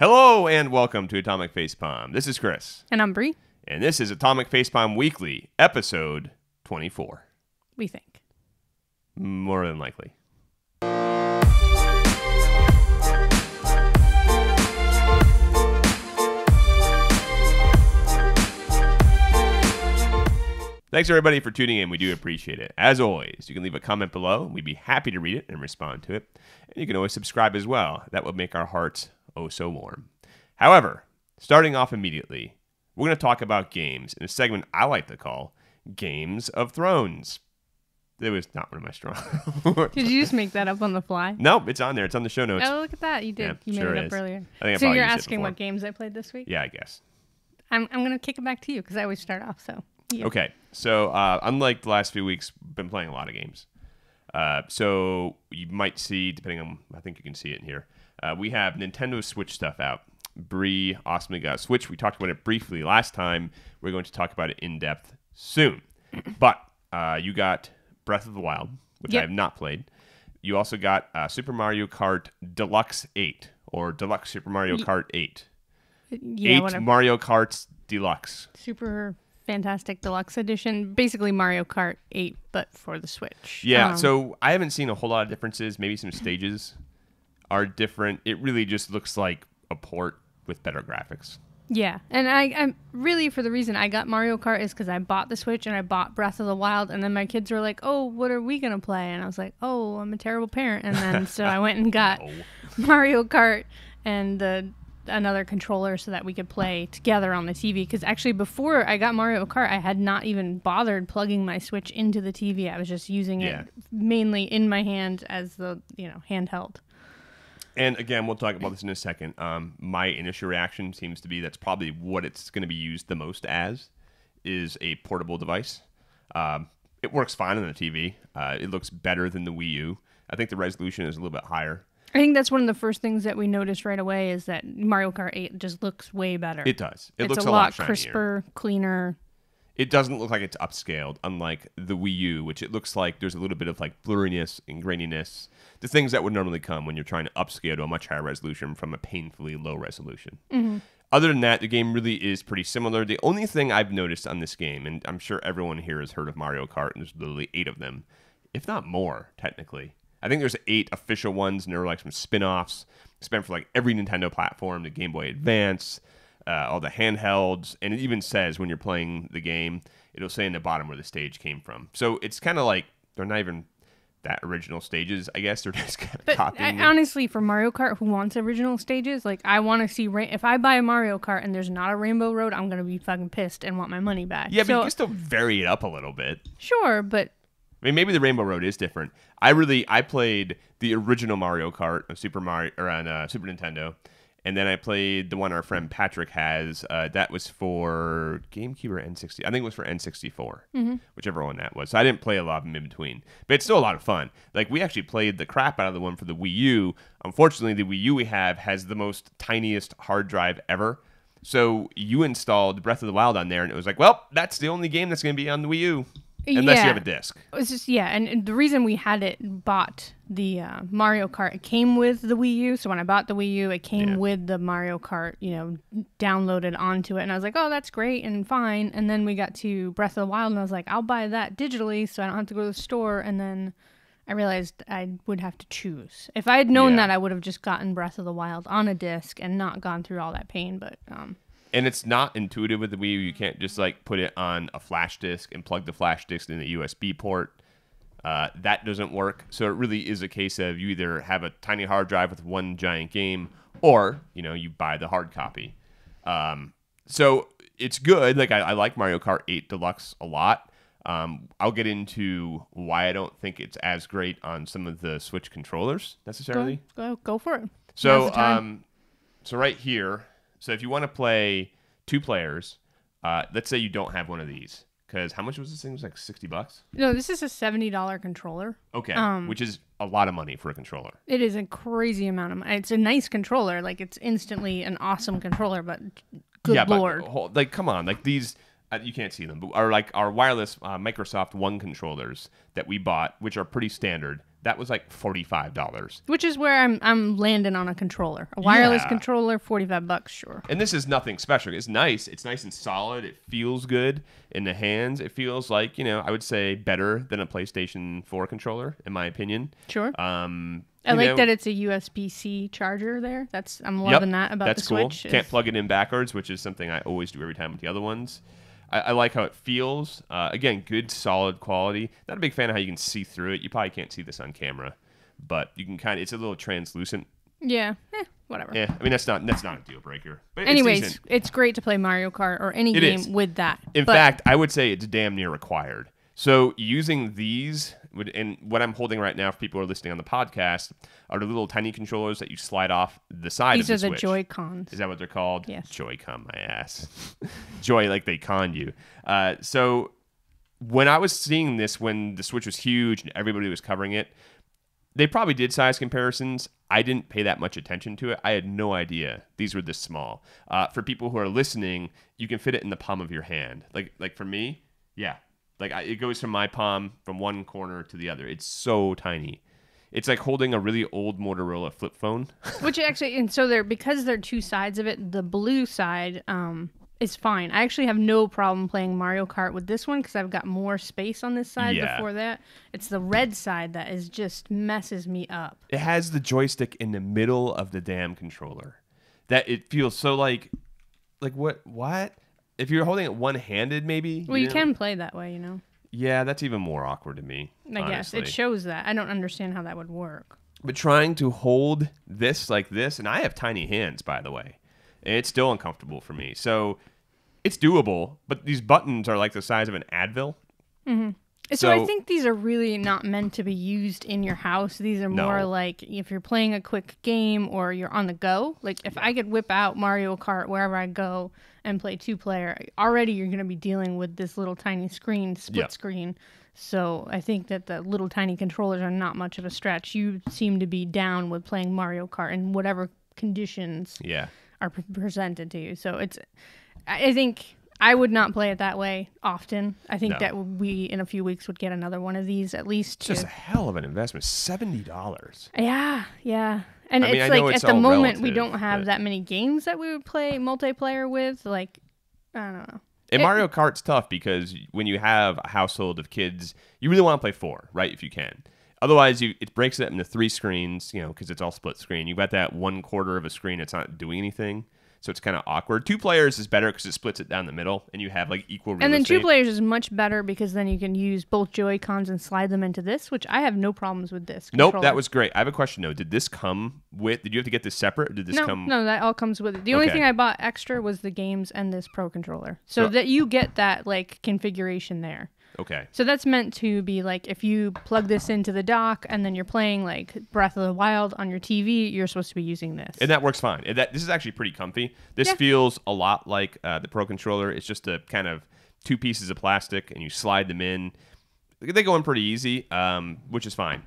Hello and welcome to Atomic Facepalm. This is Chris. And I'm Bree. And this is Atomic Facepalm Weekly, episode 24. We think. More than likely. Thanks everybody for tuning in. We do appreciate it. As always, you can leave a comment below. We'd be happy to read it and respond to it. And you can always subscribe as well. That would make our hearts oh so warm. However, starting off immediately, we're going to talk about games in a segment I like to call Games of Thrones. It was not one of my strong. Did you just make that up on the fly? No, it's on there. It's on the show notes. Oh, look at that. You did. Yeah, you sure made it up is. earlier. I think I So probably you're used it asking before. what games I played this week? Yeah, I guess. I'm going to kick it back to you because I always start off. So you. Okay, so unlike the last few weeks, been playing a lot of games. So you might see, depending on, I think you can see it in here, we have Nintendo Switch stuff out. Bree awesomely got a Switch. We talked about it briefly last time. We're going to talk about it in depth soon. But you got Breath of the Wild, which I have not played. You also got Super Mario Kart Deluxe 8, or Deluxe Super Mario Kart 8. Yeah, 8 whatever. Mario Karts Deluxe. Super Fantastic Deluxe Edition. Basically Mario Kart 8, but for the Switch. Yeah, so I haven't seen a whole lot of differences. Maybe some stages are different. It really just looks like a port with better graphics. Yeah, and I'm really, for the reason I got Mario Kart is because I bought the Switch and I bought Breath of the Wild, and then my kids were like, oh, what are we going to play? And I was like, oh, I'm a terrible parent. And then so I went and got Mario Kart and another controller so that we could play together on the TV. Because actually before I got Mario Kart, I had not even bothered plugging my Switch into the TV. I was just using it mainly in my hand as the, handheld. And again, we'll talk about this in a second. My initial reaction seems to be that's probably what it's going to be used the most as, is a portable device. It works fine on the TV. It looks better than the Wii U. I think the resolution is a little bit higher. I think that's one of the first things that we noticed right away is that Mario Kart 8 just looks way better. It does. It It's looks a lot lot shinier. crisper, cleaner. It doesn't look like it's upscaled, unlike the Wii U, which it looks like there's a little bit of like blurriness and graininess, the things that would normally come when you're trying to upscale to a much higher resolution from a painfully low resolution. Mm-hmm. Other than that, the game really is pretty similar. The only thing I've noticed on this game, and I'm sure everyone here has heard of Mario Kart, and there's literally 8 of them, if not more, technically. I think there's 8 official ones, and there are like some spin-offs spent for like every Nintendo platform, the Game Boy Advance, all the handhelds, and it even says when you're playing the game, it'll say in the bottom where the stage came from. So it's kind of like they're not even that original stages, I guess. They're just kind of copying them. Honestly, for Mario Kart, who wants original stages? Like, I want to see... if I buy a Mario Kart and there's not a Rainbow Road, I'm going to be fucking pissed and want my money back. Yeah, but you can still vary it up a little bit. Sure, but... I mean, maybe the Rainbow Road is different. I played the original Mario Kart on Super Nintendo, and then I played the one our friend Patrick has. That was for GameCube or N60. I think it was for N64, whichever one that was. So I didn't play a lot of them in between, but it's still a lot of fun. Like, we actually played the crap out of the one for the Wii U. Unfortunately, the Wii U we have has the most tiniest hard drive ever. So you installed Breath of the Wild on there, and it was like, well, that's the only game that's going to be on the Wii U. Unless you have a disc. It's just, and the reason we had it bought the Mario Kart, it came with the Wii U. So when I bought the Wii U, it came with the Mario Kart, downloaded onto it. And I was like, oh, that's great and fine. And then we got to Breath of the Wild, and I was like, I'll buy that digitally so I don't have to go to the store. And then I realized I would have to choose. If I had known that, I would have just gotten Breath of the Wild on a disc and not gone through all that pain. But and it's not intuitive with the Wii U. You can't just like put it on a flash disk and plug the flash disk in the USB port. That doesn't work. So it really is a case of you either have a tiny hard drive with one giant game, or you buy the hard copy. So it's good. Like I like Mario Kart 8 Deluxe a lot. I'll get into why I don't think it's as great on some of the Switch controllers necessarily. Go for it. So so right here. So if you want to play 2 players, let's say you don't have one of these, because how much was this thing? It was like $60? No, this is a $70 controller. Okay, which is a lot of money for a controller. It is a crazy amount of money. It's a nice controller. Like, it's instantly an awesome controller, but good Lord. But, like, come on. Like, these, you can't see them, but are like our wireless Microsoft One controllers that we bought, which are pretty standard. That was like $45. Which is where I'm landing on a controller. A wireless controller, $45, sure. And this is nothing special. It's nice. It's nice and solid. It feels good in the hands. It feels like, I would say better than a PlayStation 4 controller, in my opinion. Sure. I like that it's a USB-C charger there. I'm loving that about the Switch. That's cool. Can't plug it in backwards, which is something I always do every time with the other ones. I like how it feels. Again, good, solid quality. Not a big fan of how you can see through it. You probably can't see this on camera, but you can it's a little translucent. Yeah, whatever. Yeah, I mean, that's not a deal breaker. But anyways, it's great to play Mario Kart or any game with that. In fact, I would say it's damn near required. So using these, and what I'm holding right now for people who are listening on the podcast, are the little tiny controllers that you slide off the side of the Switch. These are the Joy-Cons. Is that what they're called? Yes. Joy-Con, my ass. Joy like they conned you. So when I was seeing this, when the Switch was huge and everybody was covering it, they probably did size comparisons. I didn't pay that much attention to it. I had no idea these were this small. For people who are listening, you can fit it in the palm of your hand. Like for me, yeah. It goes from my palm from one corner to the other. It's so tiny. It's like holding a really old Motorola flip phone. Which actually, and so because there are two sides of it, the blue side is fine. I actually have no problem playing Mario Kart with this one because I've got more space on this side before that. It's the red side that is just messes me up. It has the joystick in the middle of the damn controller. That it feels so like what? If you're holding it one-handed, maybe. Well, you can play that way, Yeah, that's even more awkward to me. I guess it shows that. I don't understand how that would work. But trying to hold this like this, and I have tiny hands, by the way, and it's still uncomfortable for me. So it's doable, but these buttons are like the size of an Advil. Mm-hmm. So I think these are really not meant to be used in your house. These are more like if you're playing a quick game or you're on the go. Like if I could whip out Mario Kart wherever I go and play two-player, already you're going to be dealing with this little tiny screen, split screen. So I think that the little tiny controllers are not much of a stretch. You seem to be down with playing Mario Kart in whatever conditions are presented to you. So I think I would not play it that way often. I think that we, in a few weeks, would get another one of these at least. It's just a hell of an investment. $70. Yeah. And it's like at the moment we don't have that many games that we would play multiplayer with. Like, I don't know. And Mario Kart's tough because when you have a household of kids, you really want to play 4, right? If you can. Otherwise, it breaks it into 3 screens, because it's all split screen. You've got that 1/4 of a screen that's not doing anything. So it's kind of awkward. 2 players is better because it splits it down the middle, and you have equal real estate. And then 2 players is much better because then you can use both Joy-Cons and slide them into this, which I have no problems with this controller. Nope, that was great. I have a question though. Did this come with? Did you have to get this separate? Or did this come? No, that all comes with it. The only thing I bought extra was the games and this Pro controller, so that you get that configuration there. Okay. So that's meant to be if you plug this into the dock and then you're playing Breath of the Wild on your TV, you're supposed to be using this. And that works fine. This is actually pretty comfy. This feels a lot like the Pro controller. It's just a kind of 2 pieces of plastic and you slide them in. They go in pretty easy, which is fine.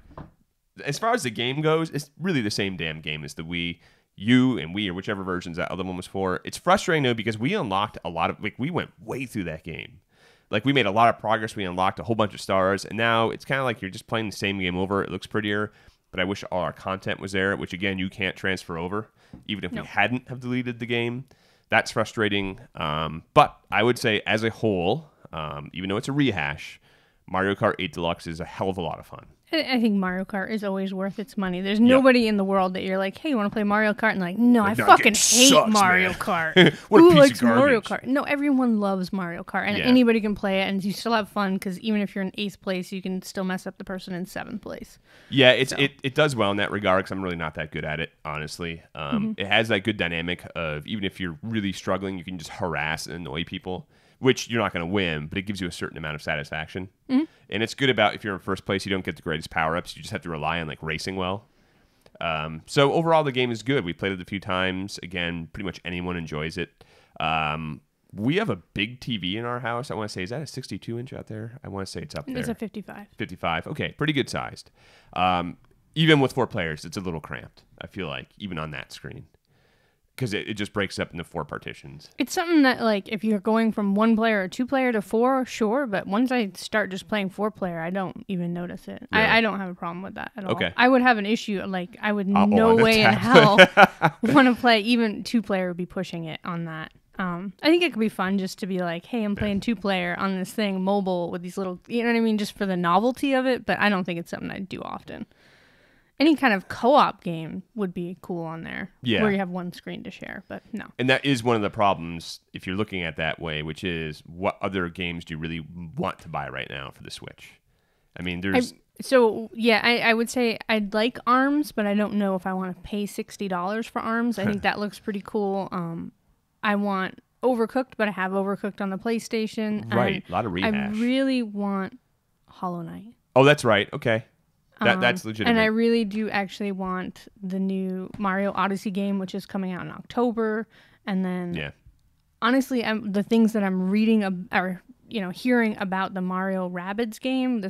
As far as the game goes, it's really the same damn game as the Wii U and Wii or whichever versions that other one was for. It's frustrating though because we unlocked a lot of we went way through that game. We made a lot of progress. We unlocked a whole bunch of stars, and now it's kind of like you're just playing the same game over. It looks prettier, but I wish all our content was there, which, again, you can't transfer over, even if we hadn't have deleted the game. That's frustrating. But I would say, as a whole, even though it's a rehash, Mario Kart 8 Deluxe is a hell of a lot of fun. I think Mario Kart is always worth its money. There's nobody in the world that you're like, hey, you want to play Mario Kart? And no, I fucking hate Mario Kart. Who likes Mario Kart? No, everyone loves Mario Kart, and anybody can play it, and you still have fun because even if you're in 8th place, you can still mess up the person in 7th place. Yeah, it does well in that regard because I'm really not that good at it, honestly. It has that good dynamic of even if you're really struggling, you can just harass and annoy people, which you're not going to win, but it gives you a certain amount of satisfaction. Mm-hmm. And it's good about if you're in first place, you don't get the greatest power-ups. You just have to rely on racing well. So overall, the game is good. We played it a few times. Again, pretty much anyone enjoys it. We have a big TV in our house. I want to say, is that a 62-inch out there? I want to say it's up there. It's a 55. 55. Okay, pretty good sized. Even with 4 players, it's a little cramped, I feel like, even on that screen. because it just breaks up into 4 partitions. It's something that, like, if you're going from 1 player or 2 player to 4, sure. But once I start just playing 4 player, I don't even notice it. Really? I don't have a problem with that at all. Okay. I would have an issue. Like, I would On no the way in tablet. hell want to play. Even 2 player would be pushing it on that. I think it could be fun just to be like, hey, I'm playing 2 player on this thing mobile with these little, you know what I mean, just for the novelty of it. But I don't think it's something I'd do often. Any kind of co-op game would be cool on there, where you have 1 screen to share, but no. And that is one of the problems if you're looking at that way, which is what other games do you really want to buy right now for the Switch? I mean, there's... I would say I'd like ARMS, but I don't know if I want to pay $60 for ARMS. I think that looks pretty cool. I want Overcooked, but I have Overcooked on the PlayStation. Right, a lot of rehash. I really want Hollow Knight. Oh, that's right. Okay. That's legitimate. And I really do actually want the new Mario Odyssey game, which is coming out in October. And then, honestly, the things that I'm reading or hearing about the Mario Rabbids game,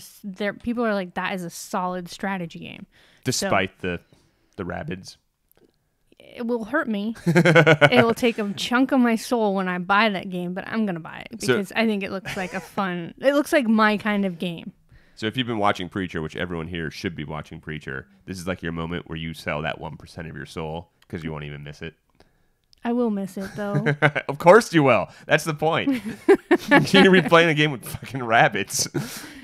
people are like, that is a solid strategy game. Despite the Rabbids. It will hurt me. It will take a chunk of my soul when I buy that game, but I'm going to buy it because I think it looks like it looks like my kind of game. So if you've been watching Preacher, which everyone here should be watching Preacher, this is like your moment where you sell that 1% of your soul because you won't even miss it. I will miss it, though. Of course you will. That's the point. You're replaying a game with fucking rabbits.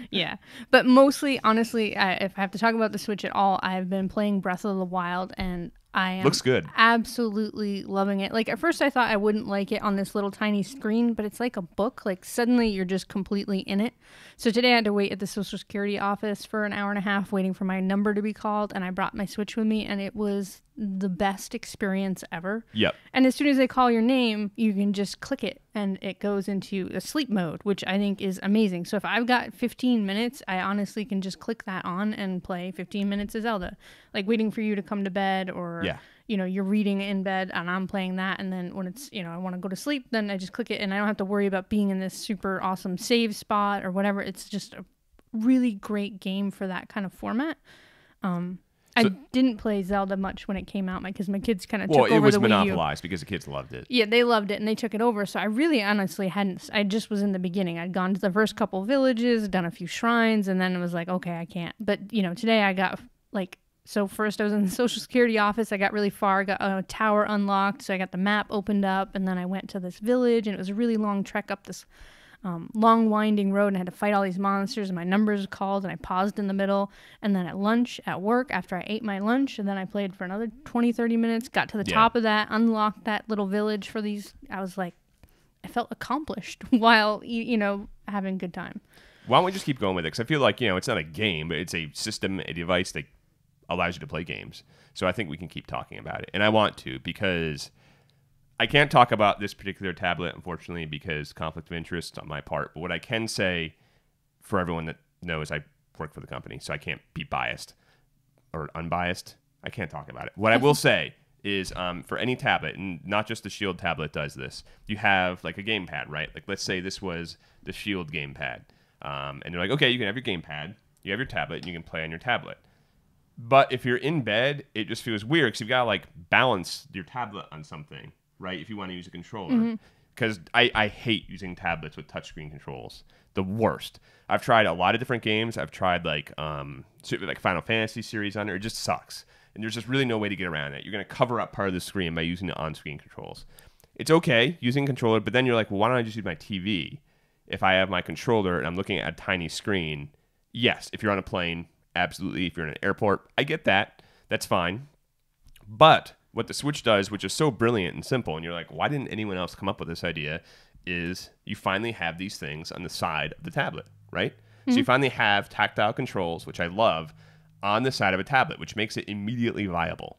Yeah. But mostly, honestly, if I have to talk about the Switch at all, I've been playing Breath of the Wild, and I am looks good. Absolutely loving it. Like, at first I thought I wouldn't like it on this little tiny screen, but it's like a book. Like, suddenly you're just completely in it. So today I had to wait at the Social Security office for an hour and a half waiting for my number to be called, and I brought my Switch with me, and it was the best experience ever. Yep. And as soon as they call your name, you can just click it, and it goes into a sleep mode, which I think is amazing. So if I've got 15 minutes, I honestly can just click that on and play 15 minutes of Zelda. Like waiting for you to come to bed, or you're reading in bed and I'm playing that, and then when it's I want to go to sleep, then I just click it and I don't have to worry about being in this super awesome save spot or whatever. It's just a really great game for that kind of format. I didn't play Zelda much when it came out because my kids kind of took over the Wii U. Well, it was monopolized because the kids loved it. Yeah, they loved it and they took it over. So I really honestly hadn't. I just was in the beginning. I'd gone to the first couple villages, done a few shrines, and then it was like, okay, I can't. But today I got So first I was in the Social Security office. I got really far, got a tower unlocked, so I got the map opened up, and then I went to this village, and it was a really long trek up this long winding road, and I had to fight all these monsters, and my number was called, and I paused in the middle, and then at lunch, at work, after I ate my lunch, and then I played for another 20, 30 minutes, got to the top of that, unlocked that little village for these. I was like, I felt accomplished while, having a good time. Why don't we just keep going with it? Because I feel like, it's not a game, but it's a system, a device that allows you to play games. So I think we can keep talking about it. And I want to, because I can't talk about this particular tablet, unfortunately, because conflict of interest on my part. But what I can say for everyone that knows, I work for the company, so I can't be biased or unbiased. I can't talk about it. What I will say is for any tablet, and not just the Shield tablet does this, you have like a gamepad, right? Like let's say this was the Shield gamepad. And they're like, okay, you can have your gamepad, you have your tablet, and you can play on your tablet. But if you're in bed, it just feels weird because you've got to like balance your tablet on something, right? If you want to use a controller. Because I hate using tablets with touchscreen controls. The worst. I've tried a lot of different games. I've tried like Final Fantasy series on it. It just sucks. And there's just really no way to get around it. You're going to cover up part of the screen by using the on-screen controls. It's okay using a controller, but then you're like, well, why don't I just use my TV? If I have my controller and I'm looking at a tiny screen, yes, if you're on a plane, absolutely. If you're in an airport, I get that. That's fine. But what the Switch does, which is so brilliant and simple, and you're like, why didn't anyone else come up with this idea, is you finally have these things on the side of the tablet, right? So you finally have tactile controls, which I love, on the side of a tablet, which makes it immediately viable.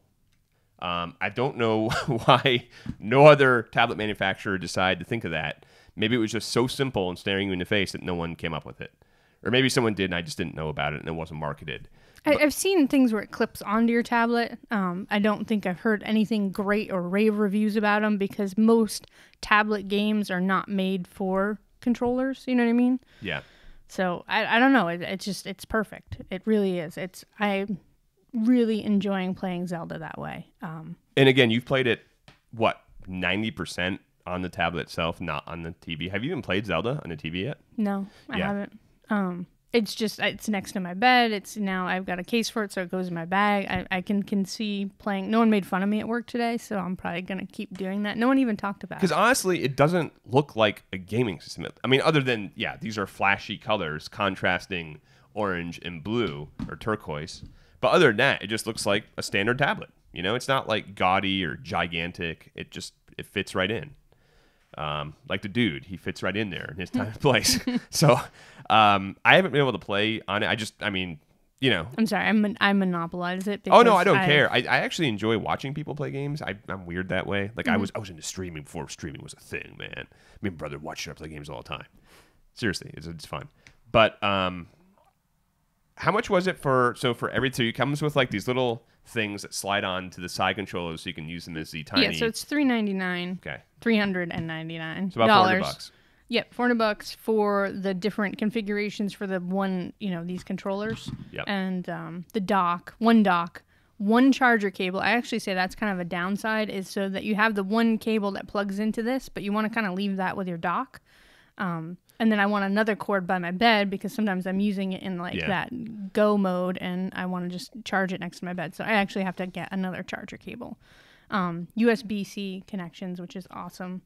I don't know why no other tablet manufacturer decided to think of that. Maybe it was just so simple and staring you in the face that no one came up with it. Or maybe someone did and I just didn't know about it and it wasn't marketed. I've seen things where it clips onto your tablet. I don't think I've heard anything great or rave reviews about them because most tablet games are not made for controllers. You know what I mean? Yeah. So I don't know. It's perfect. It really is. I'm really enjoying playing Zelda that way. And again, you've played it what, 90% on the tablet itself, not on the TV. Have you even played Zelda on the TV yet? No, I haven't. It's just, it's next to my bed. It's now I've got a case for it, so it goes in my bag. I can see playing. No one made fun of me at work today, so I'm probably going to keep doing that. No one even talked about it. Because honestly, it doesn't look like a gaming system. I mean, other than, yeah, these are flashy colors contrasting orange and blue or turquoise. But other than that, it just looks like a standard tablet. You know, it's not like gaudy or gigantic. It fits right in. Like the dude, he fits right in there in his time and place. So I haven't been able to play on it. I mean, you know. I'm sorry, I monopolize it. Oh no, I don't care. I actually enjoy watching people play games. I'm weird that way. Like I was into streaming before streaming was a thing, man. Me and brother watch I play games all the time. Seriously, it's fun. But how much was it for everything? It comes with like these little things that slide on to the side controllers so you can use them as the tiny. Yeah, so it's $399. Okay. $399. It's about $400. Yep, $400 for the different configurations for the one, these controllers. Yep. And the dock, one charger cable. I actually say that's kind of a downside, is so that you have the one cable that plugs into this, but you want to kind of leave that with your dock. And then I want another cord by my bed because sometimes I'm using it in that go mode and I want to just charge it next to my bed. So I actually have to get another charger cable. USB-C connections, which is awesome.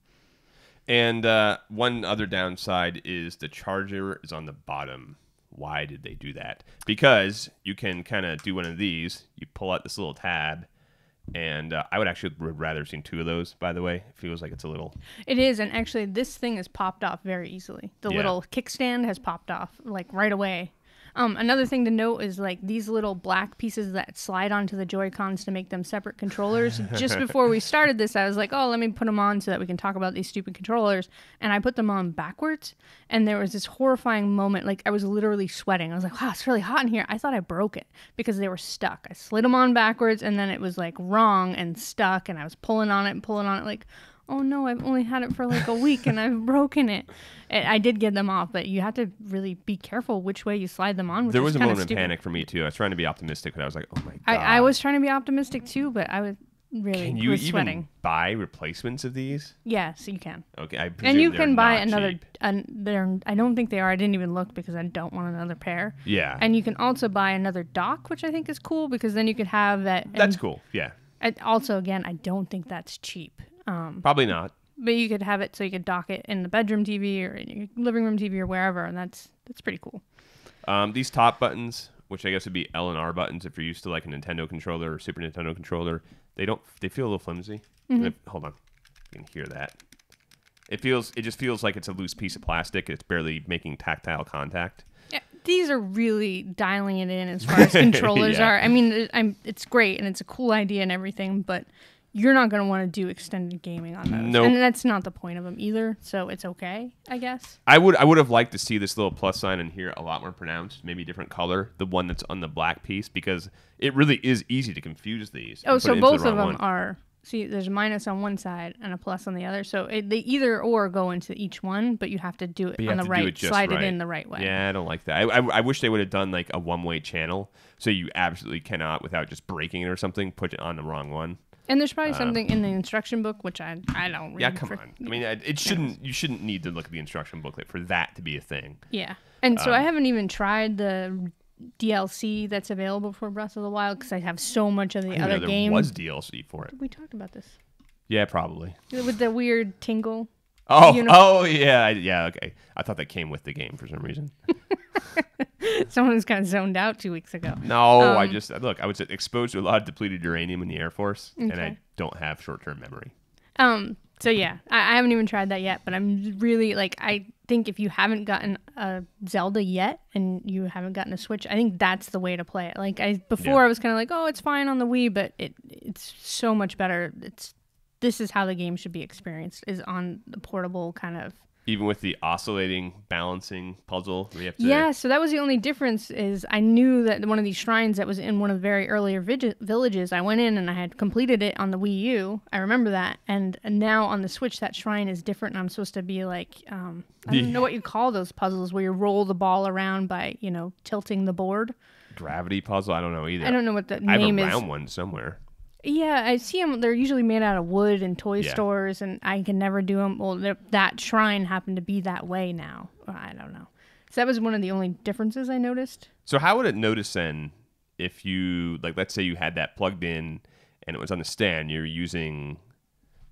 And one other downside is the charger is on the bottom. Why did they do that? Because you can kind of do one of these. You pull out this little tab. And I would rather have seen two of those, by the way. It feels like it's a little... It is, and actually this thing is popped off very easily. The little kickstand has popped off, like, right away. Another thing to note is, like, these little black pieces that slide onto the Joy-Cons to make them separate controllers. Just before we started this, I was like, oh, let me put them on so that we can talk about these stupid controllers. And I put them on backwards, and there was this horrifying moment. Like, I was literally sweating. I was like, wow, it's really hot in here. I thought I broke it because they were stuck. I slid them on backwards, and then it was, like, wrong and stuck, and I was pulling on it, like... oh no, I've only had it for like a week and I've broken it. I did get them off, but you have to really be careful which way you slide them on. There was a moment of panic for me too. I was trying to be optimistic, but I was like, oh my God. I was trying to be optimistic too, but I was really Can you sweating. Even buy replacements of these? Yes, you can. Okay, I presume and you can buy another. I don't think they are. I didn't even look because I don't want another pair. Yeah. And you can also buy another dock, which I think is cool because then you could have that. That's cool. Yeah. Also, again, I don't think that's cheap. Probably not. But you could have it so you could dock it in the bedroom TV or in your living room TV or wherever, and that's pretty cool. These top buttons, which I guess would be L and R buttons if you're used to like a Nintendo controller or Super Nintendo controller, they feel a little flimsy. Hold on. You can hear that. It just feels like it's a loose piece of plastic. It's barely making tactile contact. Yeah, these are really dialing it in as far as controllers are. I mean, it's great and it's a cool idea and everything, but you're not going to want to do extended gaming on those. Nope. And that's not the point of them either, so it's okay, I guess. I would have liked to see this little plus sign in here a lot more pronounced, maybe different color, the one that's on the black piece, because it really is easy to confuse these. Oh, so both of them are... See, there's a minus on one side and a plus on the other, so they either or go into each one, but you have to do it on the right, slide it in the right way. Yeah, I don't like that. I wish they would have done like a one-way channel, so you absolutely cannot, without just breaking it or something, put it on the wrong one. And there's probably something in the instruction book, which I don't read. Yeah, come on. I mean, you shouldn't need to look at the instruction booklet for that to be a thing. Yeah. And so I haven't even tried the DLC that's available for Breath of the Wild because I have so much of the other games. There was DLC for it. We talked about this. Yeah, probably. With the weird tingle. Oh, yeah. Yeah, okay. I thought that came with the game for some reason. Someone was kind of zoned out 2 weeks ago. No, I was exposed to a lot of depleted uranium in the Air Force, and I don't have short-term memory. So yeah, I haven't even tried that yet, but I'm really I think if you haven't gotten a Zelda yet and you haven't gotten a Switch, I think that's the way to play it. I was kind of like, oh, it's fine on the Wii, but it's so much better. This is how the game should be experienced, is on the portable kind of. Even with the oscillating balancing puzzle, we have to... Yeah, so that was the only difference. Is I knew that one of these shrines that was in one of the very earlier villages, I went in and I had completed it on the Wii U. I remember that, and now on the Switch, that shrine is different. And I'm supposed to be I don't know what you call those puzzles where you roll the ball around by tilting the board. Gravity puzzle? I don't know either. I don't know what the name is. I have a round one somewhere. Yeah, I see them. They're usually made out of wood in toy Yeah. stores, and I can never do them. Well, that shrine happened to be that way now. I don't know. So that was one of the only differences I noticed. So how would it notice then if you, like, let's say you had that plugged in and it was on the stand, you're using,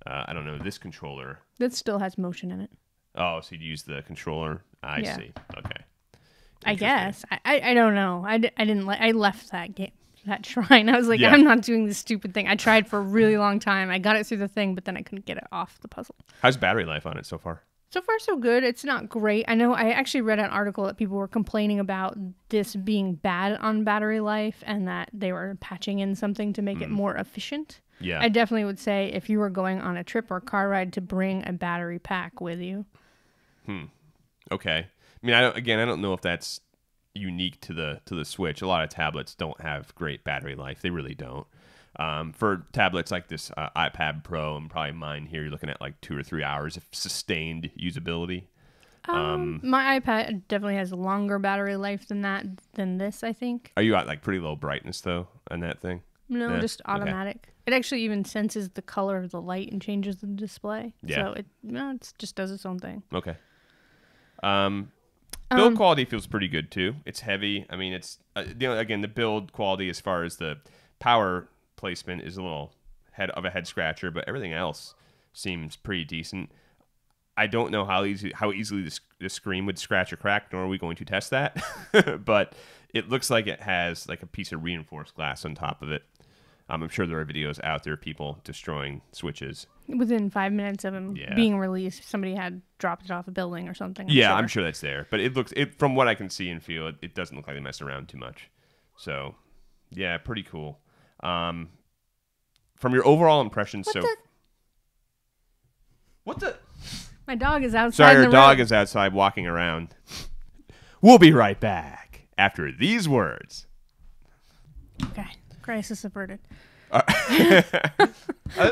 I don't know, this controller. That still has motion in it. Oh, so you'd use the controller? I Yeah. see. Okay. I guess. I don't know. I left that game. That shrine. I was like, Yeah. I'm not doing this stupid thing. I tried for a really long time. I got it through the thing, but then I couldn't get it off the puzzle. How's battery life on it so far? So far, so good. It's not great. I know I actually read an article that people were complaining about this being bad on battery life and that they were patching in something to make it more efficient. Yeah. I definitely would say if you were going on a trip or car ride to bring a battery pack with you. Okay. I mean, I don't know if that's unique to the Switch. A lot of tablets don't have great battery life. They really don't. For tablets like this iPad Pro and probably mine here, you're looking at like 2 or 3 hours of sustained usability. My iPad definitely has a longer battery life than this, I think. Are you at like pretty low brightness though on that thing? No, Yeah, just automatic. It actually even senses the color of the light and changes the display. Yeah. So it just does its own thing. Okay. Build quality feels pretty good too. It's heavy. I mean, it's again, the build quality as far as the power placement is a little head scratcher, but everything else seems pretty decent. I don't know how easily the screen would scratch or crack, nor are we going to test that. But it looks like it has like a piece of reinforced glass on top of it. I'm sure there are videos out there of people destroying Switches. Within 5 minutes of him Yeah. being released, somebody had dropped it off a building or something. I'm sure that's there. But from what I can see and feel, it doesn't look like they messed around too much. So, yeah, pretty cool. From your overall impressions, what the? My dog is outside. Sorry, in our the dog road. is outside walking around. We'll be right back after these words. Okay, crisis averted. I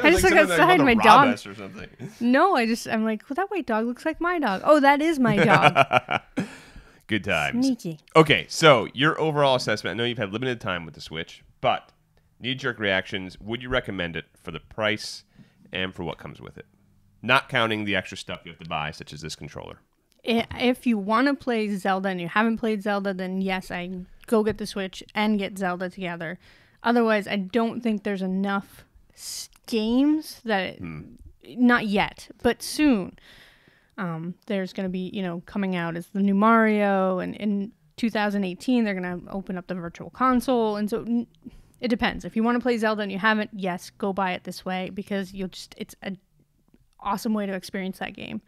just look outside, my dog- Or something. No, I'm like, well, that white dog looks like my dog. Oh, that is my dog. Good times. Sneaky. Okay, so your overall assessment. I know you've had limited time with the Switch, but knee-jerk reactions. Would you recommend it for the price and for what comes with it? Not counting the extra stuff you have to buy, such as this controller. If you want to play Zelda and you haven't played Zelda, then yes, I go get the Switch and get Zelda together. Otherwise, I don't think there's enough games that not yet, but soon. There's going to be, coming out as the new Mario, and in 2018 they're going to open up the virtual console, and so it depends. If you want to play Zelda and you haven't, yes, go buy it this way because it's an awesome way to experience that game.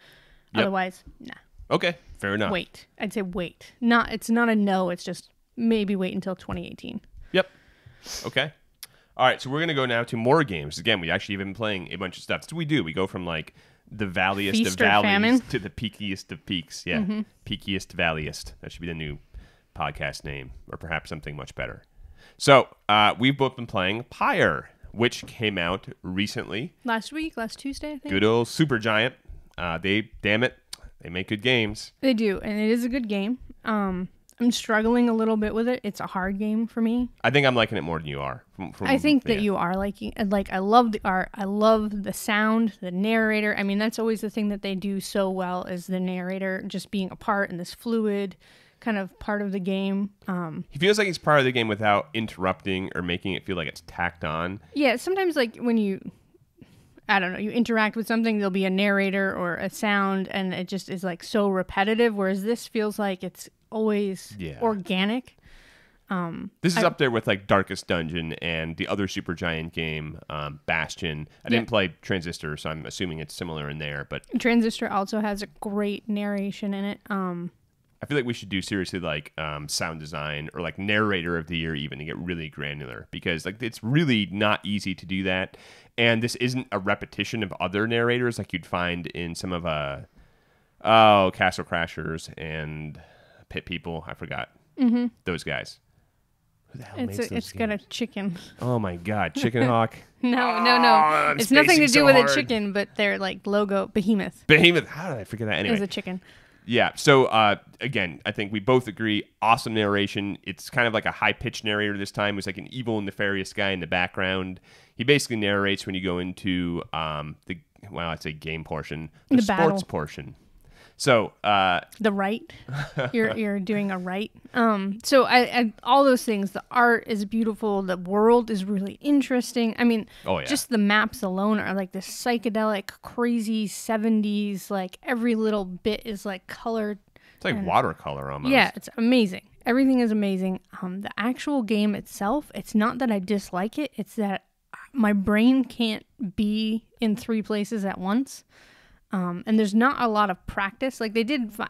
Yep. Otherwise, nah. Okay, fair enough. Wait. I'd say wait. It's not a no, it's just maybe wait until 2018. Yep. Okay. All right, so we're going to go now to more games. Again, we actually have been playing a bunch of stuff. That's what we do. We go from like the valliest Feast of or valleys famine? to the peakiest of peaks. Yeah, peakiest, valliest. That should be the new podcast name, or perhaps something much better. So we've both been playing Pyre, which came out recently. Last Tuesday, I think. Good old Supergiant. They make good games. They do, and it is a good game. I'm struggling a little bit with it. It's a hard game for me. I think I'm liking it more than you are. I think that you are liking it. Like, I love the art. I love the sound, the narrator. I mean, that's always the thing that they do so well is the narrator just being a part in this fluid kind of part of the game. He feels like he's part of the game without interrupting or making it feel like it's tacked on. Yeah, sometimes like when you interact with something, there'll be a narrator or a sound, and it just is like so repetitive, whereas this feels like it's always organic. This is up there with like Darkest Dungeon and the other Supergiant game, Bastion. I didn't play Transistor, so I'm assuming it's similar in there. But Transistor also has a great narration in it. I feel like we should do seriously like sound design or like narrator of the year even to get really granular, because like it's really not easy to do that. And this isn't a repetition of other narrators like you'd find in some of Castle Crashers and Pit People. I forgot those guys. Who the hell makes those It's games? got a chicken. Oh my God, Chicken Hawk. No. It's nothing to do with a chicken, but their like logo, Behemoth. Behemoth. How did I forget that? It Anyway, was a chicken. Yeah. So again, I think we both agree. Awesome narration. It's kind of like a high pitched narrator this time. It's like an evil and nefarious guy in the background. He basically narrates when you go into I'd say game portion, the sports battle portion. So the right, you're doing a right. So I all those things. The art is beautiful. The world is really interesting. I mean, just the maps alone are like this psychedelic, crazy 70s. Like every little bit is like colored. It's like watercolor almost. Yeah, it's amazing. Everything is amazing. The actual game itself, it's not that I dislike it. It's that my brain can't be in 3 places at once. And there's not a lot of practice. Like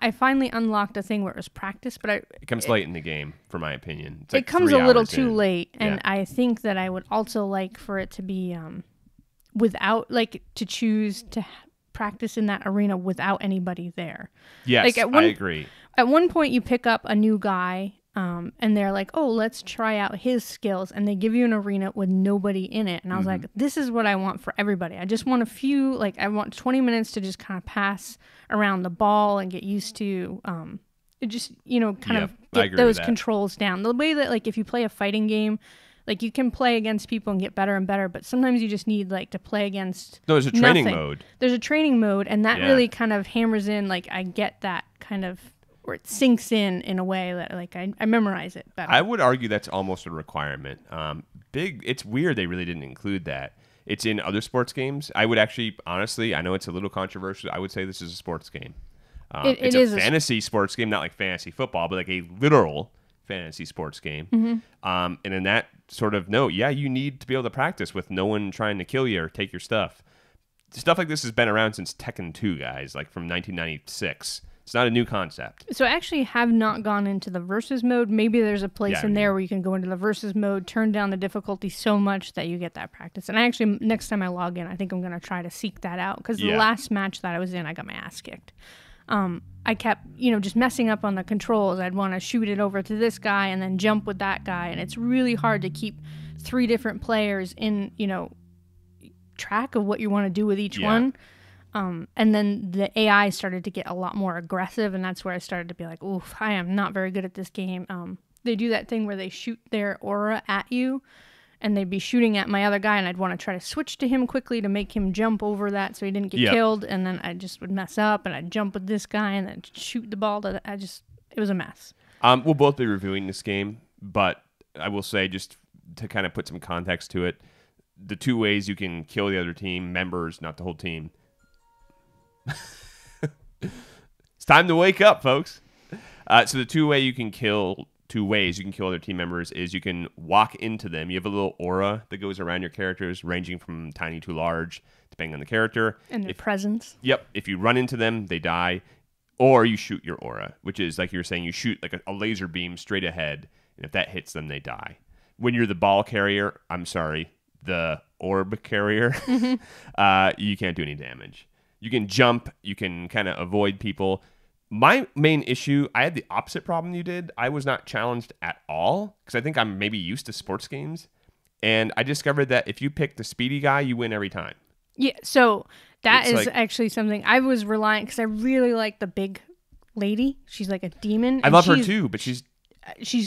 I finally unlocked a thing where it was practice, but it comes late in the game, for my opinion. It's it comes a little too late, and I think that I would also like for it to be without, like, to choose to practice in that arena without anybody there. Yes, like I agree. At one point, you pick up a new guy. And they're like, oh, let's try out his skills. And they give you an arena with nobody in it. And I was like, this is what I want for everybody. I just want I want 20 minutes to just kind of pass around the ball and get used to, just, kind of get those controls down. The way that, like, if you play a fighting game, like, you can play against people and get better and better, but sometimes you just need, like, to play against there's a training mode. There's a training mode, and that really kind of hammers in, like, I get that kind of, where it sinks in a way that, like, I memorize it better. I would argue that's almost a requirement. It's weird they really didn't include that. It's in other sports games. I would actually, honestly, I know it's a little controversial. I would say this is a sports game. It's a fantasy sports game, not like fantasy football, but like a literal fantasy sports game. And in that sort of note, you need to be able to practice with no one trying to kill you or take your stuff. Stuff like this has been around since Tekken 2, guys, like from 1996. It's not a new concept. So I actually have not gone into the versus mode. Maybe there's a place in there where you can go into the versus mode, turn down the difficulty so much that you get that practice. And I actually, next time I log in, I think I'm going to try to seek that out. Because the last match that I was in, I got my ass kicked. I kept, just messing up on the controls. I'd want to shoot it over to this guy and then jump with that guy. And it's really hard to keep 3 different players in, track of what you want to do with each one. And then the AI started to get a lot more aggressive, and that's where I started to be like, oof, I am not very good at this game. They do that thing where they shoot their aura at you, and they'd be shooting at my other guy, and I'd want to try to switch to him quickly to make him jump over that so he didn't get killed, and then I just would mess up, and I'd jump with this guy, and then shoot the ball. It was a mess. We'll both be reviewing this game, but I will say, just to kind of put some context to it, the 2 ways you can kill the other team members, not the whole team. It's time to wake up, folks. So the 2 ways you can kill other team members is you can walk into them. You have a little aura that goes around your characters, ranging from tiny to large, depending on the character. And their presence. Yep. If you run into them, they die. Or you shoot your aura, which is, like you were saying, you shoot like a laser beam straight ahead, and if that hits them, they die. When you're the ball carrier, the orb carrier, you can't do any damage. You can jump. You can kind of avoid people. My main issue, I had the opposite problem you did. I was not challenged at all because I think I'm maybe used to sports games. And I discovered that if you pick the speedy guy, you win every time. Yeah, so that is actually something I was relying, because I really like the big lady. She's like a demon. I love her too, but she's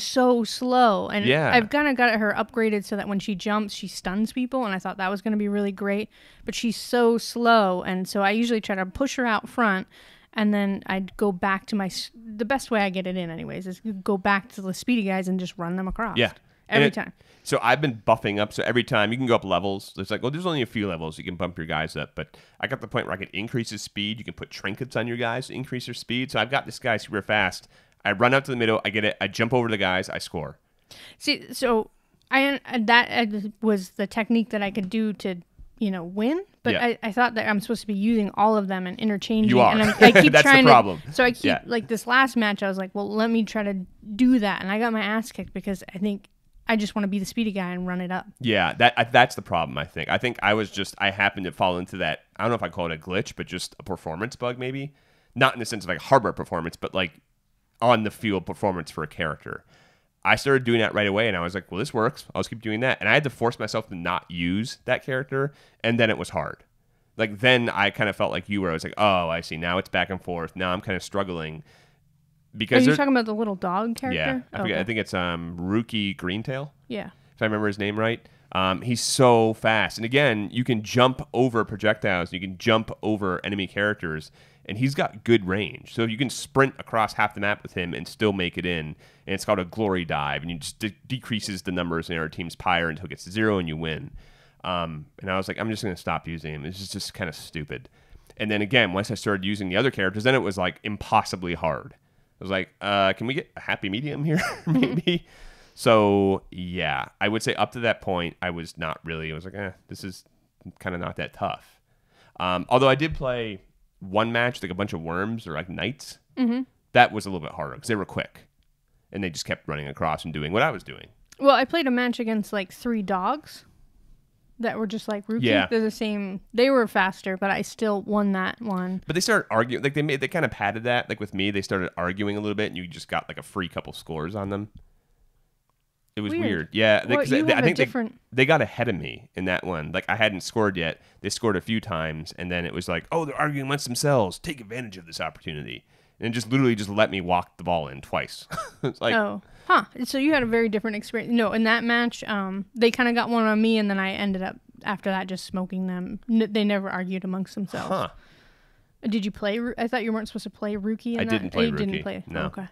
so slow, and I've kind of got her upgraded so that when she jumps, she stuns people, and I thought that was going to be really great, but she's so slow, and so I usually try to push her out front, and then I'd go back to the best way I get it in anyways is go back to the speedy guys and just run them across. Every time. So I've been buffing up. So every time you can go up levels. It's like, there's only a few levels you can bump your guys up. But I got the point where I can increase his speed. You can put trinkets on your guys to increase their speed. So I've got this guy super fast. I run out to the middle. I get it. I jump over the guys. I score. See, so that was the technique that I could do to, win. But I thought that I'm supposed to be using all of them and interchanging. You are. And I keep That's trying the problem. So I keep, like this last match, I was like, well, let me try to do that. And I got my ass kicked because I think I just want to be the speedy guy and run it up. Yeah, that's the problem, I think. I think I happened to fall into that, I don't know if I call it a glitch, but just a performance bug maybe. Not in the sense of like hardware performance, but like on the field performance for a character. I started doing that right away, and I was like, well, this works. I'll just keep doing that. And I had to force myself to not use that character, and then it was hard. Like then I kind of felt like you were. I was like, oh, I see. Now it's back and forth. Now I'm kind of struggling Are because you talking about the little dog character? yeah, I forget. I think it's Rookie Greentail. Yeah. If I remember his name right. He's so fast. And again, you can jump over projectiles. You can jump over enemy characters. And he's got good range. So you can sprint across half the map with him and still make it in. And it's called a glory dive. And you just decreases the numbers in our team's Pyre until it gets to 0 and you win. And I was like, I'm just going to stop using him. It's just kind of stupid. And then again, once I started using the other characters, then it was like impossibly hard. I was like, can we get a happy medium here? Maybe. So, yeah, I would say up to that point, I was not really, I was like, this is kind of not that tough. Although I did play one match, like a bunch of worms or like knights. Mm-hmm. That was a little bit harder because they were quick. And they just kept running across and doing what I was doing. Well, I played a match against like 3 dogs that were just like rookie. Yeah. They're the same. They were faster, but I still won that one. But they started arguing. Like they kind of padded that. Like with me, they started arguing a little bit and you just got like a free couple scores on them. It was weird. Yeah. Well, I think they got ahead of me in that one. Like I hadn't scored yet. They scored a few times. And then it was like, oh, they're arguing amongst themselves. Take advantage of this opportunity. And just literally just let me walk the ball in twice. It's like, oh, huh. So you had a very different experience. No, in that match, they kind of got one on me. And then I ended up, after that, just smoking them. They never argued amongst themselves. Huh. Did you play? I thought you weren't supposed to play rookie in that. I didn't play you rookie. Didn't play. No. Okay.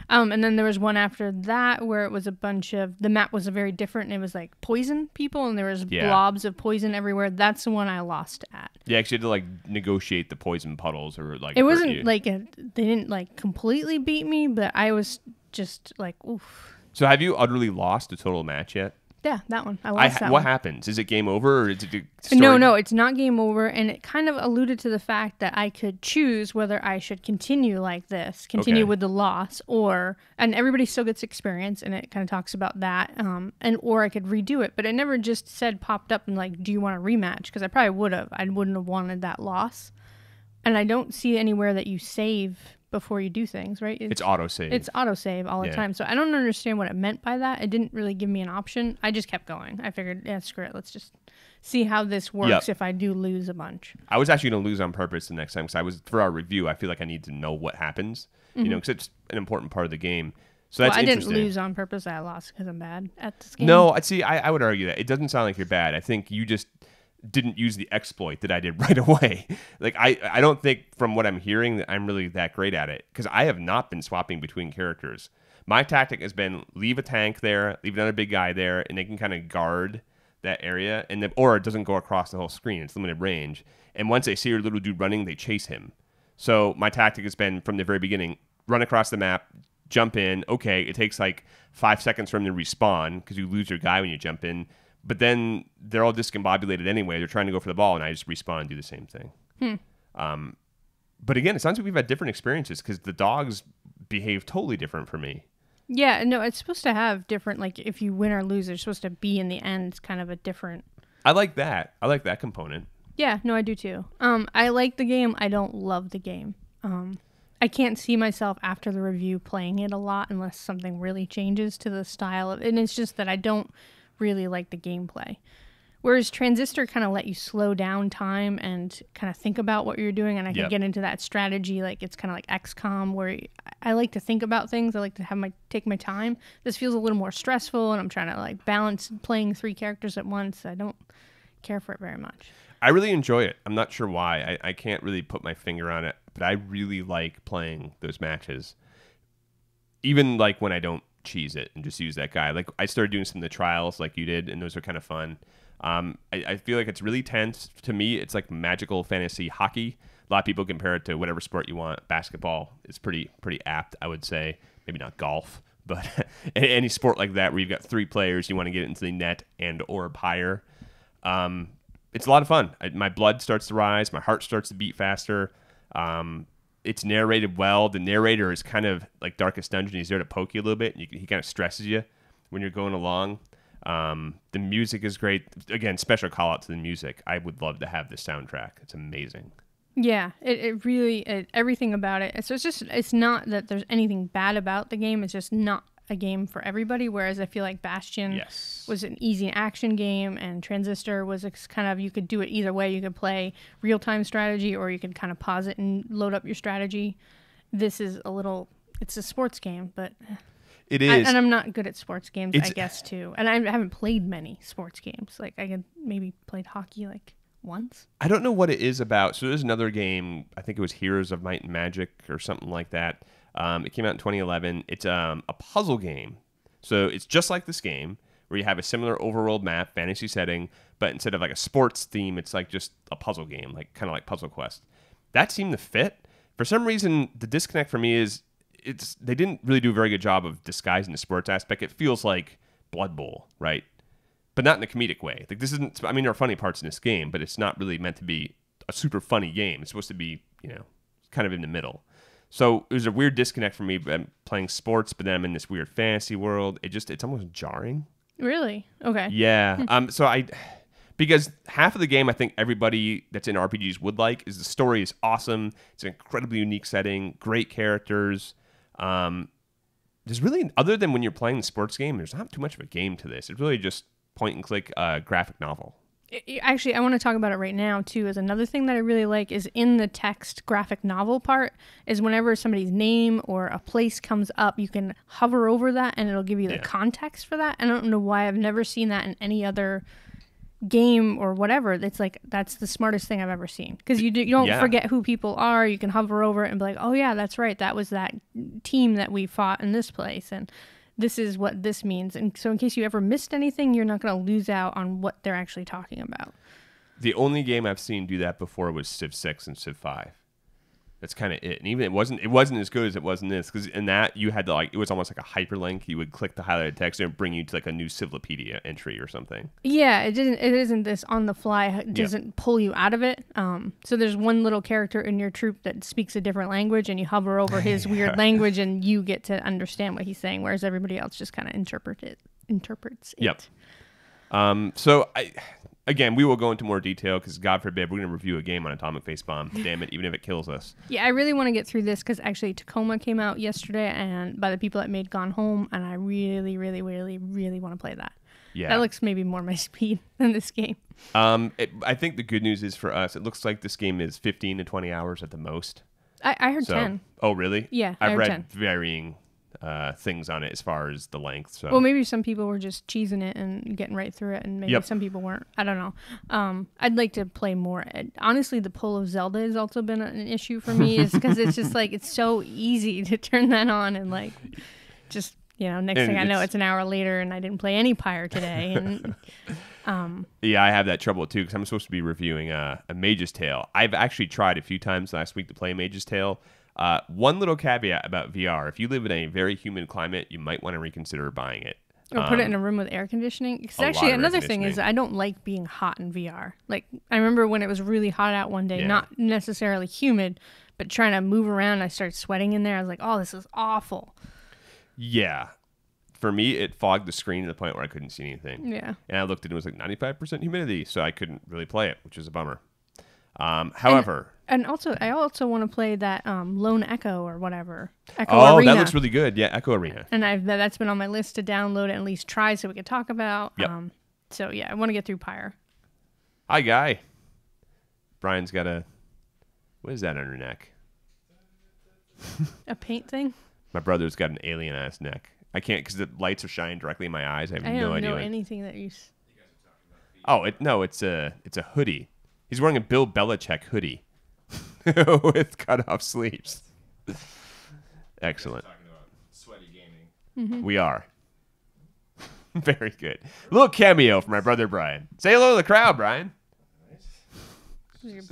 And then there was one after that where it was a bunch of, the map was very different and it was like poison people and there was blobs of poison everywhere. That's the one I lost at. Yeah, actually had to like negotiate the poison puddles or like. It wasn't like, they didn't like completely beat me, but I was just like, oof. So have you utterly lost a total match yet? Yeah, that one. I lost that what one. happens? Is it game over or is it story? No, it's not game over. And it kind of alluded to the fact that I could choose whether I should continue like this, continue with the loss, and everybody still gets experience, and it kind of talks about that, or I could redo it. But it never just popped up and like, do you want a rematch? Because I probably would have. I wouldn't have wanted that loss. And I don't see anywhere that you save before you do things, right? It's autosave. It's autosave all the time. So I don't understand what it meant by that. It didn't really give me an option. I just kept going. I figured, yeah, screw it. Let's just see how this works if I do lose a bunch. I was actually going to lose on purpose the next time because for our review, I feel like I need to know what happens, because it's an important part of the game. So that's interesting. I didn't lose on purpose. I lost because I'm bad at this game. No, I would argue that. It doesn't sound like you're bad. I think you just didn't use the exploit that I did right away. Like I don't think from what I'm hearing that I'm really that great at it because I have not been swapping between characters. My tactic has been leave a tank there, leave another big guy there, and they can kind of guard that area, or it doesn't go across the whole screen. It's limited range. And once they see your little dude running, they chase him. So my tactic has been from the very beginning, run across the map, jump in. Okay, it takes like 5 seconds for them to respawn because you lose your guy when you jump in. But then they're all discombobulated anyway. They're trying to go for the ball, and I just respawn and do the same thing. But again, it sounds like we've had different experiences because the dogs behave totally different for me. Yeah, no, it's supposed to have different, like, if you win or lose, it's supposed to be in the end. It's kind of a different... I like that. I like that component. Yeah, no, I do too. I like the game. I don't love the game. I can't see myself after the review playing it a lot unless something really changes to the style of... And it's just that I don't really like the gameplay. Whereas Transistor kind of let you slow down time and kind of think about what you're doing, and I can get into that strategy. Like it's kind of like XCOM, where I like to think about things. I like to take my time. This feels a little more stressful, and I'm trying to like balance playing 3 characters at once. I don't care for it very much. I really enjoy it. I'm not sure why. I can't really put my finger on it, but I really like playing those matches. Even like when I don't cheese it and just use that guy. Like I started doing some of the trials like you did, and those are kind of fun. I feel like it's really tense. To me, it's like magical fantasy hockey. A lot of people compare it to whatever sport you want. Basketball is pretty apt, I would say. Maybe not golf, but any sport like that where you've got 3 players, you want to get into the net and or Pyre. It's a lot of fun. My blood starts to rise. My heart starts to beat faster. It's narrated well. The narrator is kind of like Darkest Dungeon. He's there to poke you a little bit. And he kind of stresses you when you're going along. The music is great. Again, special call out to the music. I would love to have this soundtrack. It's amazing. Yeah, it really, everything about it. So it's not that there's anything bad about the game. It's just not a game for everybody, whereas I feel like Bastion Yes. was an easy action game, and Transistor was kind of, you could do it either way. You could play real-time strategy, or you could kind of pause it and load up your strategy. This is it's a sports game, but It is. and I'm not good at sports games, I guess, too. And I haven't played many sports games. Like, I could maybe played hockey like once. I don't know what it is about. So there's another game, I think it was Heroes of Might and Magic or something like that. It came out in 2011. It's a puzzle game. So it's just like this game where you have a similar overworld map, fantasy setting, but instead of like a sports theme, it's like just a puzzle game, like kind of like Puzzle Quest. That seemed to fit. For some reason, the disconnect for me is they didn't really do a very good job of disguising the sports aspect. It feels like Blood Bowl, right? But not in a comedic way. Like this isn't. I mean, there are funny parts in this game, but it's not really meant to be a super funny game. It's supposed to be, kind of in the middle. So it was a weird disconnect for me. I'm playing sports, but then I'm in this weird fantasy world. It's almost jarring. Really? Okay. Yeah. Because half of the game I think everybody that's in RPGs would like is the story is awesome. It's an incredibly unique setting, great characters. There's really, other than when you're playing the sports game, there's not too much of a game to this. It's really just point and click graphic novel. Actually, I want to talk about it right now, too, as another thing that I really like is in the text graphic novel part is whenever somebody's name or a place comes up, you can hover over that and it'll give you the context for that. I don't know why I've never seen that in any other game or whatever. It's like, that's the smartest thing I've ever seen. Because you don't forget who people are. You can hover over it and be like, oh, yeah, that's right. That was that team that we fought in this place. And this is what this means. And so in case you ever missed anything, you're not going to lose out on what they're actually talking about. The only game I've seen do that before was Civ 6 and Civ 5. That's kind of it. And even it wasn't as good as it was in this, because in that you had to it was almost like a hyperlink. You would click the highlighted text and bring you to like a new Civlopedia entry or something. Yeah, it isn't this on the fly. It doesn't pull you out of it. So there's one little character in your troop that speaks a different language, and you hover over his weird language, and you get to understand what he's saying, whereas everybody else just kind of interprets it. Yep. So Again, we will go into more detail because, God forbid, we're going to review a game on Atomic Facepalm. Damn it, even if it kills us. Yeah, I really want to get through this because actually Tacoma came out yesterday and by the people that made Gone Home, and I really, really, really, really want to play that. Yeah. That looks maybe more my speed than this game. I think the good news is for us, it looks like this game is 15 to 20 hours at the most. I heard 10. Oh, really? Yeah, I've read 10. varying things on it as far as the length. So. Well, maybe some people were just cheesing it and getting right through it, and maybe some people weren't. I don't know. I'd like to play more. Honestly, the pull of Zelda has also been an issue for me, is because it's just like it's so easy to turn that on and like just next thing I know, it's an hour later and I didn't play any Pyre today. And yeah, I have that trouble too because I'm supposed to be reviewing a Mage's Tale. I've actually tried a few times last week to play Mage's Tale. One little caveat about VR: if you live in a very humid climate, you might want to reconsider buying it. Or put it in a room with air conditioning. Because actually, another thing is I don't like being hot in VR. Like, I remember when it was really hot out one day, not necessarily humid, but trying to move around, I started sweating in there. I was like, oh, this is awful. Yeah. For me, it fogged the screen to the point where I couldn't see anything. Yeah. And I looked and it was like 95% humidity, so I couldn't really play it, which is a bummer. However... And also, I also want to play that Lone Echo or whatever. Echo Arena. That looks really good. Yeah, Echo Arena. And that's been on my list to download and at least try so we could talk about. Yep. So, yeah, I want to get through Pyre. Hi, Guy. Brian's got a... What is that on her neck? A paint thing? My brother's got an alien-ass neck. I can't, because the lights are shining directly in my eyes. I have no idea. I don't know anything that you... Oh, it's a hoodie. He's wearing a Bill Belichick hoodie with cut-off sleeves. Excellent. Talking about sweaty gaming. Mm-hmm. We are. Very good. A little cameo for my brother Brian. Say hello to the crowd, Brian. Nice.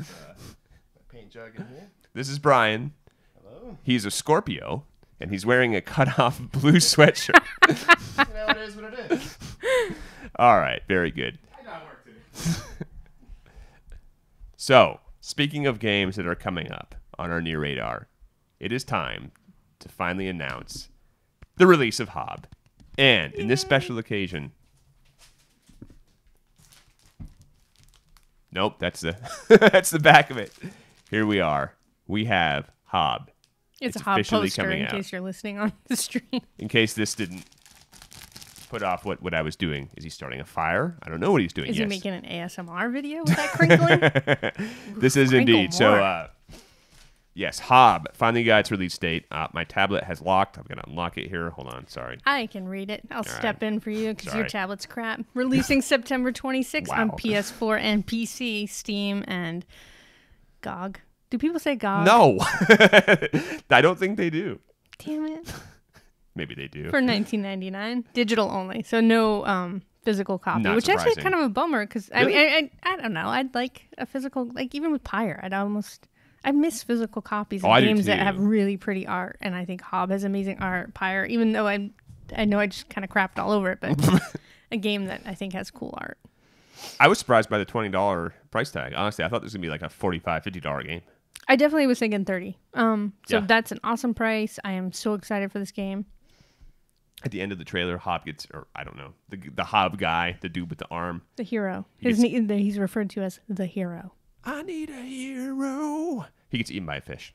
Paint jug in here. This is Brian. Hello. He's a Scorpio, and he's wearing a cut-off blue sweatshirt. It is what it is. All right, very good. I got work to do. So, speaking of games that are coming up on our near radar, it is time to finally announce the release of HOB. And in this special occasion... Nope, that's the that's the back of it. Here we are. We have HOB It's a HOB officially poster coming in out. case you're listening on the stream. In case this didn't put off what I was doing. Is he starting a fire? I don't know what he's doing. Is Yes. he making an ASMR video with that crinkling? This is Crinkle indeed. more. So, yes, HOB finally got its release date. My tablet has locked. I'm going to unlock it here. Hold on. Sorry. I can read it. I'll step in for you because your Sorry. tablet's crap. Releasing September 26th on Wow. PS4 and PC, Steam, and GOG. Do people say GOG? No. I don't think they do. Damn it. Maybe they do. For $19.99, digital only, so no physical copy, Not which actually is surprising. kind of a bummer because Really? I don't know. I'd like a physical, like even with Pyre, I miss physical copies of I do games that too. have really pretty art, and I think HOB has amazing art. Pyre, even though I know I just kind of crapped all over it, but a game that I think has cool art. I was surprised by the $20 price tag. Honestly, I thought this was going to be like a $45, $50 game. I definitely was thinking 30. So Yeah. that's an awesome price. I am so excited for this game. At the end of the trailer, HOB gets, or I don't know, the HOB guy, the dude with the arm. The hero. He He's referred to as the hero. I need a hero. He gets eaten by a fish.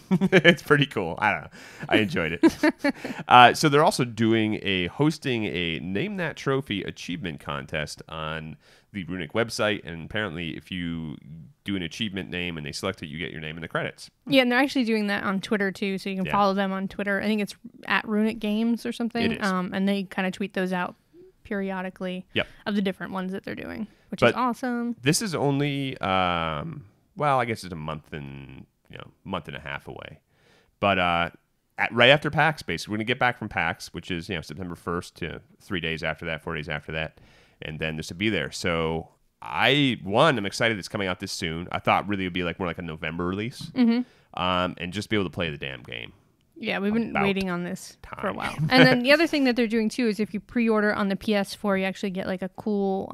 It's pretty cool. I don't know. I enjoyed it. So they're also hosting a Name That Trophy achievement contest on the Runic website. And apparently, if you do an achievement name and they select it, you get your name in the credits. Yeah, and they're actually doing that on Twitter too, so you can Yeah. follow them on Twitter. I think it's at Runic Games or something. It is. And they kind of tweet those out periodically Yep. of the different ones that they're doing, which But is awesome. This is only, well, I guess it's a month and a half away. But right after PAX, basically, we're going to get back from PAX, which is September 1st to 3 days after that, 4 days after that, and then this will be there. So I'm excited it's coming out this soon. I thought really it would be more like a November release, and just be able to play the damn game. Yeah, we've been About waiting on this for a time. while. And then the other thing that they're doing too is if you pre-order on the PS4, you actually get like a cool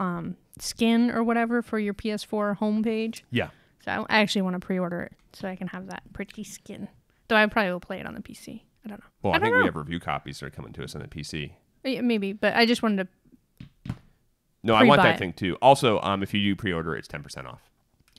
skin or whatever for your PS4 homepage. Yeah. So I actually want to pre-order it so I can have that pretty skin. Though I probably will play it on the PC. I don't know. Well, I don't think know. we have review copies that are coming to us on the PC. Yeah, maybe, but I just wanted to. No, I want Pre-buy that it. thing too. Also, if you do pre-order, it's 10% off.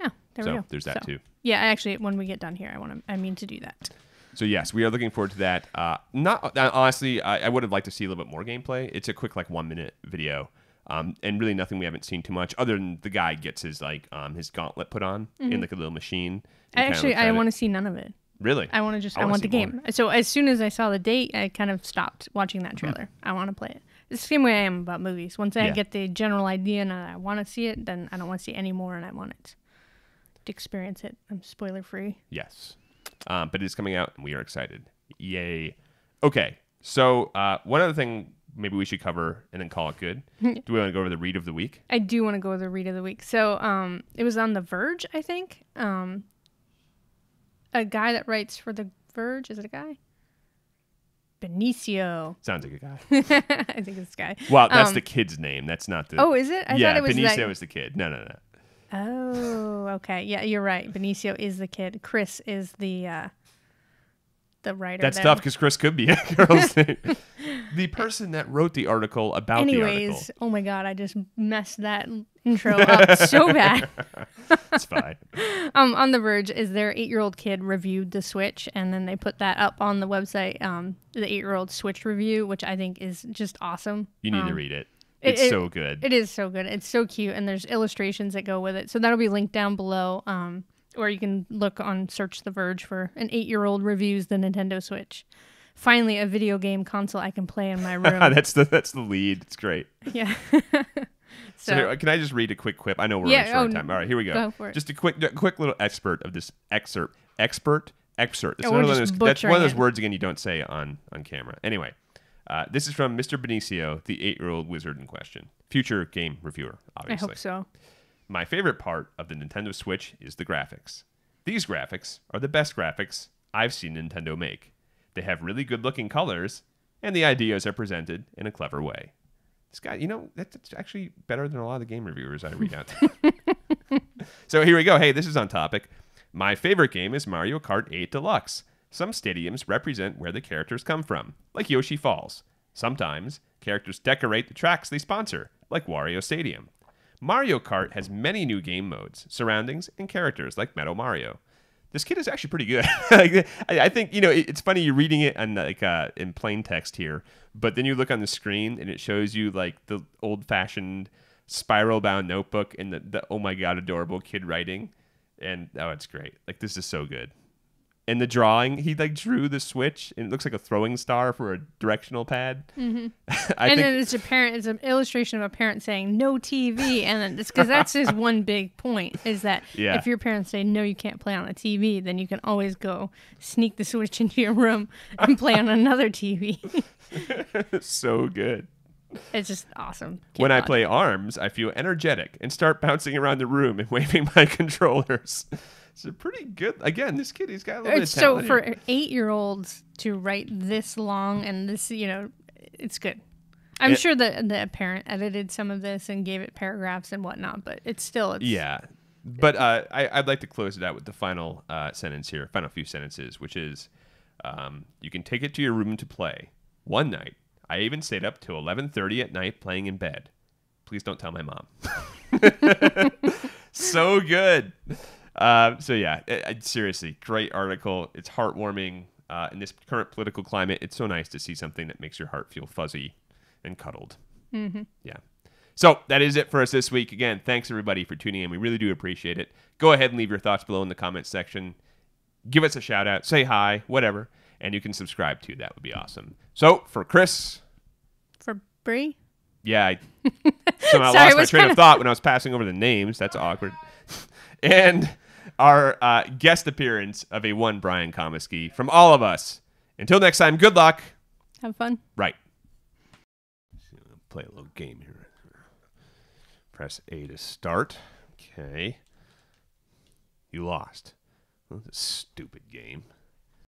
Yeah, there we So go. there's that too. Yeah, actually, when we get done here, I mean to do that. So yes, we are looking forward to that. Not honestly, I would have liked to see a little bit more gameplay. It's a quick 1 minute video, and really nothing we haven't seen too much other than the guy gets his his gauntlet put on in a little machine. I want to see none of it. Really. I want to. I want the game. So as soon as I saw the date, I kind of stopped watching that trailer. I want to play it. It's the same way I am about movies. Once I Yeah. get the general idea and I want to see it, then I don't want to see any more, and I want it to experience it. I'm spoiler free. Yes, but it is coming out, and we are excited. Yay! Okay, so one other thing maybe we should cover and then call it good. Do we want to go over the read of the week? I do want to go with the read of the week. So it was on The Verge, I think. A guy that writes for The Verge. Is it a guy? Benicio. Sounds like a guy. I think it's a guy. Well, that's the kid's name. That's not the. Oh, is it? I yeah, thought it was Benicio is the kid. No. Oh, okay. Yeah, you're right. Benicio is the kid. Chris is the writer. That's there. tough because Chris could be a girl's name. The person that wrote the article about the article. Anyways, oh my god, I just messed that intro up so bad. It's fine. On The Verge, is their 8-year-old kid reviewed the Switch, and then they put that up on the website, the 8-year-old Switch review, which I think is just awesome. You need to read it. It's so good. It is so good. It's so cute, and there's illustrations that go with it. So that'll be linked down below, or you can look on Search The Verge for an 8-year-old reviews the Nintendo Switch. Finally, a video game console I can play in my room. That's the lead. It's great. Yeah. So here, can I just read a quick quip? I know we're on short time. All right, here we go. Go for it. Just a quick little excerpt of this excerpt. Excerpt. That's we're one of just those. That's butchering one of those it. words again you don't say on camera. Anyway, this is from Mr. Benicio, the 8-year-old wizard in question, future game reviewer. I Obviously, hope so. My favorite part of the Nintendo Switch is the graphics. These graphics are the best graphics I've seen Nintendo make. They have really good-looking colors, and the ideas are presented in a clever way. This guy, that's actually better than a lot of the game reviewers I read out. So here we go. Hey, this is on topic. My favorite game is Mario Kart 8 Deluxe. Some stadiums represent where the characters come from, like Yoshi Falls. Sometimes, characters decorate the tracks they sponsor, like Wario Stadium. Mario Kart has many new game modes, surroundings, and characters like Metal Mario. this kid is actually pretty good. Like, I think, you know, it's funny you're reading it on like in plain text here, but then you look on the screen and it shows you like the old-fashioned spiral-bound notebook and the oh my god adorable kid writing, and oh, it's great. Like, this is so good. And the drawing, he like drew the Switch, and it looks like a throwing star for a directional pad. Mm-hmm. Then it's an illustration of a parent saying no TV, and then it's because that's his one big point is that if your parents say no, you can't play on a TV, then you can always go sneak the Switch into your room and play on another TV. So good. It's just awesome. When I play ARMS, I feel energetic and start bouncing around the room and waving my controllers. It's a pretty good. Again, this kid, he's got a little bit of talent. So for 8-year-olds to write this long and this, you know, it's good. I'm sure that the parent edited some of this and gave it paragraphs and whatnot, but it's yeah. But I'd like to close it out with the final sentence here, final few sentences, which is, you can take it to your room to play. One night, I even stayed up till 11:30 at night playing in bed. Please don't tell my mom. So good. So yeah, seriously, great article. It's heartwarming. In this current political climate, it's so nice to see something that makes your heart feel fuzzy and cuddled. Mm-hmm. Yeah. So that is it for us this week. Again, thanks everybody for tuning in. We really do appreciate it. Go ahead and leave your thoughts below in the comments section. Give us a shout out, say hi, whatever, and you can subscribe too. That would be awesome. So for Chris, for Bree. Yeah, I somehow lost my train of thought when I was passing over the names. That's awkward. And our guest appearance of a one Brian Comiskey from all of us. Until next time, good luck. Have fun. Right. Play a little game here. Press A to start. Okay. You lost. Well, that's a stupid game.